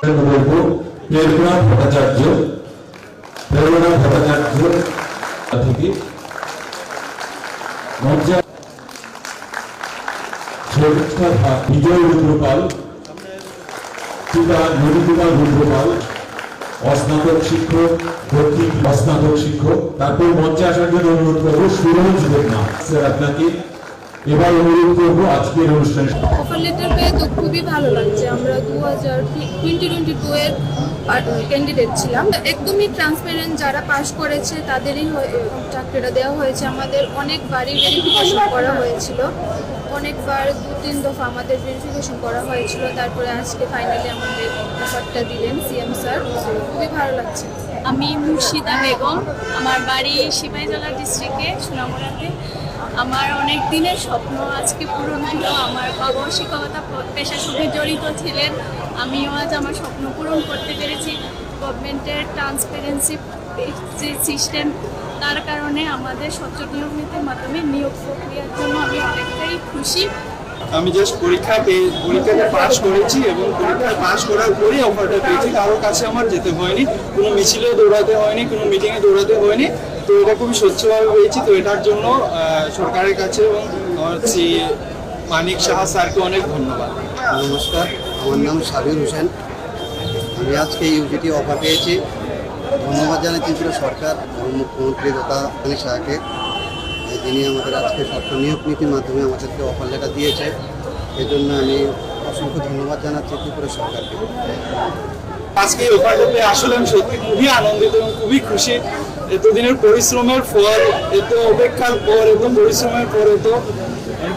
প্রেরণা ভট্টাচার্য থেকে বিজয় রুদ্রপাল, পিতা নবীকুমার রুদ্রপাল, অস্নাতক শিক্ষক, ভর্তি অস্নাতক শিক্ষক। তারপর মঞ্চে আসার জন্য অনুরোধ করবো সুরজ দেবনাথ স্যার, আপনাকে এবার অনুরোধ করবো আজকের অনুষ্ঠানে। অফার লেটার পেয়ে তো খুবই ভালো লাগছে। আমরা 2022 এর ক্যান্ডিডেট ছিলাম। একদমই ট্রান্সপারেন্ট, যারা পাশ করেছে তাদেরই চাকরিটা দেওয়া হয়েছে। আমাদের অনেকবারই ভেরিফিকেশন করা হয়েছিল, অনেকবার 2-3 দফা আমাদের ভেরিফিকেশন করা হয়েছিল। তারপরে আজকে ফাইনালি আমাদের অফারটা দিলেন সিএম স্যার, খুবই ভালো লাগছে। আমি মুর্শিদা বেগম, আমার বাড়ি সিপাহীজলা ডিস্ট্রিক্টে সোনামুড়াতে। আমার অনেক দিনের স্বপ্ন আজকে পূরণ হলো। আমার বাবা শিক্ষকতা পেশার সঙ্গে জড়িত ছিলেন, আমিও আজ আমার স্বপ্ন পূরণ করতে পেরেছি। গভর্নমেন্টের ট্রান্সপারেন্সি যে সিস্টেম, তার কারণে আমাদের স্বচ্ছ নিয়োগ নীতির মাধ্যমে নিয়োগ প্রক্রিয়ার জন্য আমি অনেকটাই খুশি। আমি জাস্ট পরীক্ষাতে পাস করেছি এবং পরীক্ষায় পাস করার পরেই অফারটা পেয়েছি। কারোর কাছে আমার যেতে হয়নি, কোনো মিছিলে দৌড়াতে হয়নি, কোনো মিটিংয়ে দৌড়াতে হয়নি। তো এটা খুবই স্বচ্ছভাবে পেয়েছি। তো এটার জন্য সরকারের কাছে এবং আমার মানিক সাহা স্যারকে অনেক ধন্যবাদ। নমস্কার, আমার নাম সাবির হোসেন। আমি আজকে ইউজিটি অফার পেয়েছি। ধন্যবাদ জানাই ত্রিপুরা সরকার এবং মুখ্যমন্ত্রী তথা মানিক সাহাকে, যিনি আমাদের আজকে স্বচ্ছ নিয়োগ নীতির মাধ্যমে আমাদেরকে অফার লেটার দিয়েছে। এই জন্য আমি অসংখ্য ধন্যবাদ জানাচ্ছি ত্রিপুরা সরকারকে। আজকে এই অফারটা পেয়ে আসলে আমি সত্যি খুবই আনন্দিত এবং খুবই খুশি। এতদিনের পরিশ্রমের ফল, এত অপেক্ষার পর, এত পরিশ্রমের পর, এত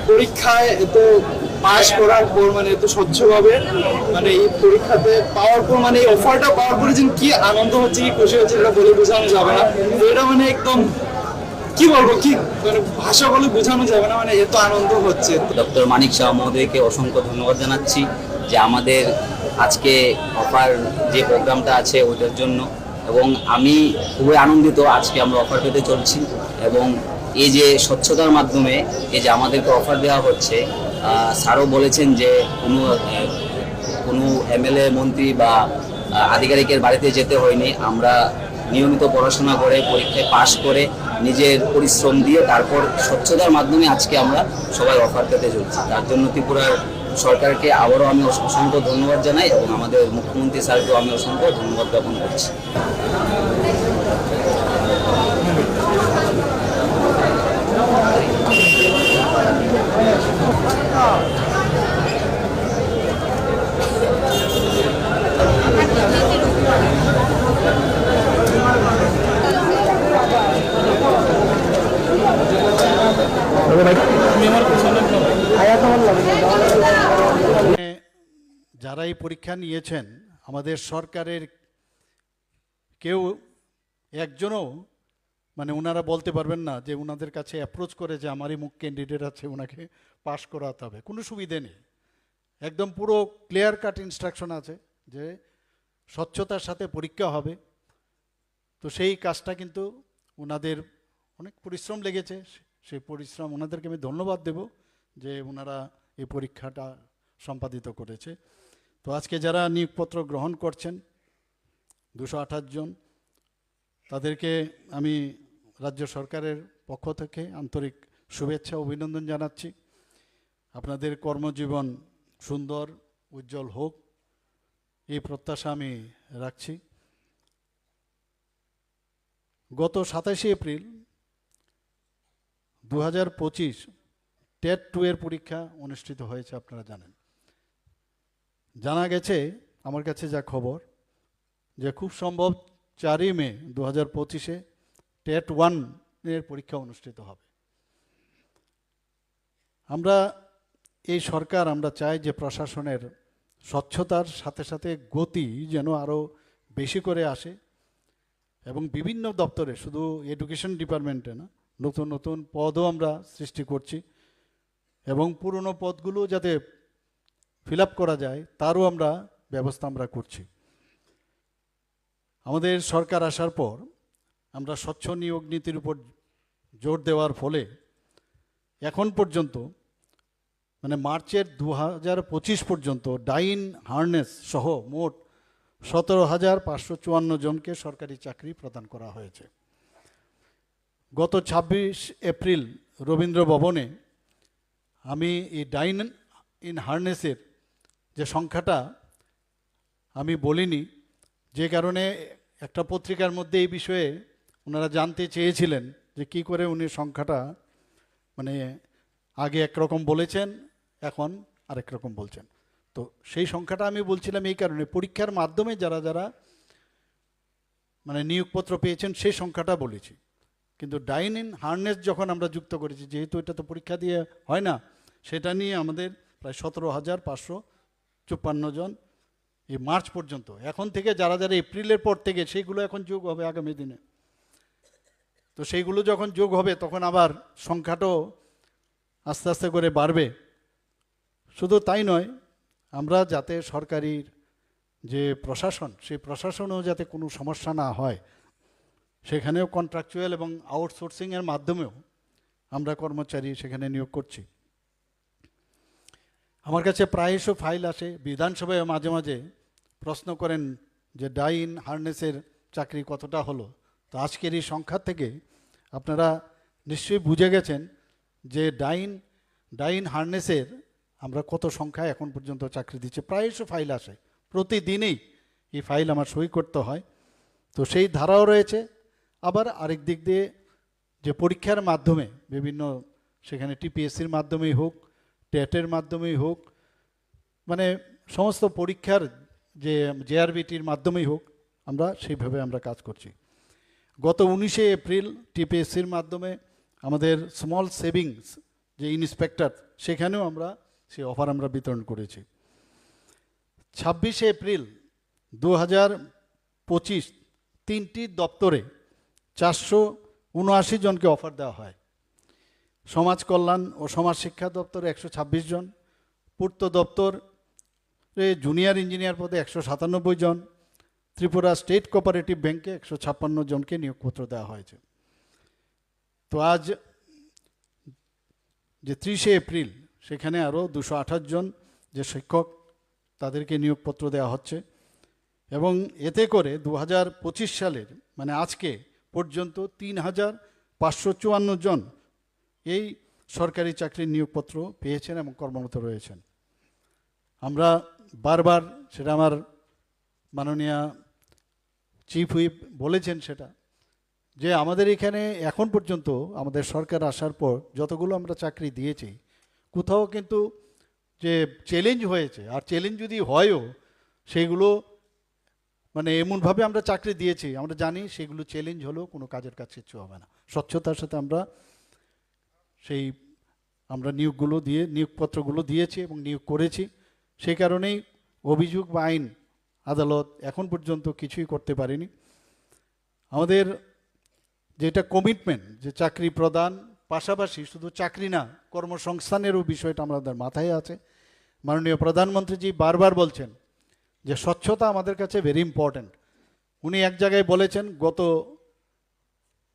পরীক্ষায় এত পাস করার পর, মানে এত স্বচ্ছভাবে মানে এই পরীক্ষাতে পাওয়ার পর, মানে এই অফারটা পাওয়ার পরে যে কি আনন্দ হচ্ছে, কি খুশি হচ্ছে, এটা বলে বোঝানো যাবে না। তো এটা মানে একদম কি বলবো, কি মানে ভাষা বলে বোঝানো যাবে না, মানে এত আনন্দ হচ্ছে। ডক্টর মানিক শাহ মহোদয়কে অসংখ্য ধন্যবাদ জানাচ্ছি যে আমাদের আজকে অফার যে প্রোগ্রামটা আছে ওইটার জন্য, এবং আমি খুবই আনন্দিত আজকে আমরা অফার পেতে চলছি। এবং এই যে স্বচ্ছতার মাধ্যমে এই যে আমাদেরকে অফার দেওয়া হচ্ছে, স্যারও বলেছেন যে কোনো এমএলএ মন্ত্রী বা আধিকারিকের বাড়িতে যেতে হয়নি। আমরা নিয়মিত পড়াশোনা করে পরীক্ষায় পাশ করে নিজের পরিশ্রম দিয়ে তারপর স্বচ্ছতার মাধ্যমে আজকে আমরা সবাই অফার পেতে চলছি। তার জন্য ত্রিপুরার সরকারকে আবারও আমি অসংখ্য ধন্যবাদ জানাই এবং আমাদের মুখ্যমন্ত্রী স্যারকেও আমি অসংখ্য ধন্যবাদ জ্ঞাপন করছি। যারা এই পরীক্ষা নিয়েছেন, আমাদের সরকারের কেউ একজনও মানে ওনারা বলতে পারবেন না যে ওনাদের কাছে অ্যাপ্রোচ করে যে আমারই মুখ ক্যান্ডিডেট আছে, ওনাকে পাশ করাতে হবে। কোনো সুবিধে নেই, একদম পুরো ক্লিয়ার কাট ইনস্ট্রাকশন আছে যে স্বচ্ছতার সাথে পরীক্ষা হবে। তো সেই কাজটা কিন্তু ওনাদের অনেক পরিশ্রম লেগেছে, সেই পরিশ্রম ওনাদেরকে আমি ধন্যবাদ দেব যে ওনারা এই পরীক্ষাটা সম্পাদিত করেছে। তো আজকে যারা নিয়োগপত্র গ্রহণ করছেন 228 জন, তাদেরকে আমি রাজ্য সরকারের পক্ষ থেকে আন্তরিক শুভেচ্ছা অভিনন্দন জানাচ্ছি। আপনাদের কর্মজীবন সুন্দর উজ্জ্বল হোক, এই প্রত্যাশা আমি রাখছি। গত 27শে এপ্রিল 2025 টেট 2 এর পরীক্ষা অনুষ্ঠিত হয়েছে, আপনারা জানেন। জানা গেছে, আমার কাছে যা খবর, যে খুব সম্ভব 4ই মে 2025 টেট 1 এর পরীক্ষা অনুষ্ঠিত হবে। আমরা এই সরকার আমরা চাই যে প্রশাসনের স্বচ্ছতার সাথে সাথে গতি যেন আরও বেশি করে আসে, এবং বিভিন্ন দপ্তরে, শুধু এডুকেশন ডিপার্টমেন্টে না, নতুন নতুন পদও আমরা সৃষ্টি করছি, এবং পুরনো পদগুলো যাতে ফিল আপ করা যায় তারও আমরা ব্যবস্থা আমরা করছি। আমাদের সরকার আসার পর আমরা স্বচ্ছ নিয়োগ নীতির উপর জোর দেওয়ার ফলে এখন পর্যন্ত মানে মার্চের 2025 পর্যন্ত ডাইন হার্নেস সহ মোট 17,554 জনকে সরকারি চাকরি প্রদান করা হয়েছে। গত 26 এপ্রিল রবীন্দ্র ভবনে আমি এই ডাইন ইন হার্নেসের যে সংখ্যাটা আমি বলিনি, যে কারণে একটা পত্রিকার মধ্যে এই বিষয়ে ওনারা জানতে চেয়েছিলেন যে কি করে উনি সংখ্যাটা মানে আগে একরকম বলেছেন এখন আরেক রকম বলছেন। তো সেই সংখ্যাটা আমি বলছিলাম এই কারণে, পরীক্ষার মাধ্যমে যারা যারা মানে নিয়োগপত্র পেয়েছেন সেই সংখ্যাটা বলেছি, কিন্তু ডাইন ইন হার্নেস যখন আমরা যুক্ত করেছি, যেহেতু এটা তো পরীক্ষা দিয়ে হয় না, সেটা নিয়ে আমাদের প্রায় 17,554 জন এই মার্চ পর্যন্ত। এখন থেকে যারা যারা এপ্রিলের পর থেকে সেইগুলো এখন যোগ হবে আগামী দিনে। তো সেইগুলো যখন যোগ হবে তখন আবার সংখ্যাটাও আস্তে আস্তে করে বাড়বে। শুধু তাই নয়, আমরা যাতে সরকারির যে প্রশাসন, সেই প্রশাসনেও যাতে কোনো সমস্যা না হয়, সেখানেও কন্ট্রাকচুয়াল এবং আউটসোর্সিংয়ের মাধ্যমেও আমরা কর্মচারী সেখানে নিয়োগ করছি। আমার কাছে প্রায়শ ফাইল আসে, বিধানসভায় মাঝে মাঝে প্রশ্ন করেন যে ডাইন হার্নেসের চাকরি কতটা হলো। তো আজকের এই সংখ্যা থেকে আপনারা নিশ্চয়ই বুঝে গেছেন যে ডাইন হার্নেসের আমরা কত সংখ্যায় এখন পর্যন্ত চাকরি দিচ্ছি। প্রায়শ ফাইল আসে, প্রতিদিনই এই ফাইল আমার সই করতে হয়। তো সেই ধারাও রয়েছে। আবার আরেক দিক দিয়ে যে পরীক্ষার মাধ্যমে বিভিন্ন, সেখানে টিপিএসসির মাধ্যমেই হোক, টেটের মাধ্যমেই হোক, মানে সমস্ত পরীক্ষার যে জেআরবিটির মাধ্যমেই হোক, আমরা সেইভাবে আমরা কাজ করছি। গত 19 এপ্রিল টিপিএসসির মাধ্যমে আমাদের স্মল সেভিংস যে ইন্সপেক্টর, সেখানেও আমরা সেই অফার আমরা বিতরণ করেছি। 26 এপ্রিল 2025 3টি দপ্তরে 479 জনকে অফার দেওয়া হয়। সমাজ কল্যাণ ও সমাজ শিক্ষা দপ্তরে 126 জন, পূর্ত দপ্তরে জুনিয়র ইঞ্জিনিয়ার পদে 197 জন, ত্রিপুরা স্টেট কোঅপারেটিভ ব্যাংকে 156 জনকে নিয়োগপত্র দেওয়া হয়েছে। তো আজ যে 30 এপ্রিল, সেখানে আরও 228 জন যে শিক্ষক, তাদেরকে নিয়োগপত্র দেওয়া হচ্ছে। এবং এতে করে 2025 সালের মানে আজকে পর্যন্ত 3,554 জন এই সরকারি চাকরির নিয়োগপত্র পেয়েছেন এবং কর্মরত রয়েছেন। আমরা বারবার, সেটা আমার মাননীয় চিফ হুইপ বলেছেন সেটা, যে আমাদের এখানে এখন পর্যন্ত আমাদের সরকার আসার পর যতগুলো আমরা চাকরি দিয়েছি, কোথাও কিন্তু যে চ্যালেঞ্জ হয়েছে, আর চ্যালেঞ্জ যদি হয়ও, সেইগুলো মানে এমনভাবে আমরা চাকরি দিয়েছি, আমরা জানি সেগুলো চ্যালেঞ্জ হলেও কোনো কাজের কাজ কিচ্ছু হবে না। স্বচ্ছতার সাথে আমরা নিয়োগপত্রগুলো দিয়েছি এবং নিয়োগ করেছি। সেই কারণেই অভিযোগ বা আইন আদালত এখন পর্যন্ত কিছুই করতে পারেনি। আমাদের যেটা কমিটমেন্ট, যে চাকরি প্রদান, পাশাপাশি শুধু চাকরি না, কর্মসংস্থানেরও বিষয়টা আমাদের মাথায় আছে। মাননীয় প্রধানমন্ত্রীজি বারবার বলছেন যে স্বচ্ছতা আমাদের কাছে ভেরি ইম্পর্ট্যান্ট। উনি এক জায়গায় বলেছেন, গত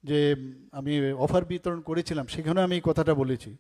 যে আমি অফার বিতরণ করেছিলাম সেখানে আমি এই কথাটা বলেছি,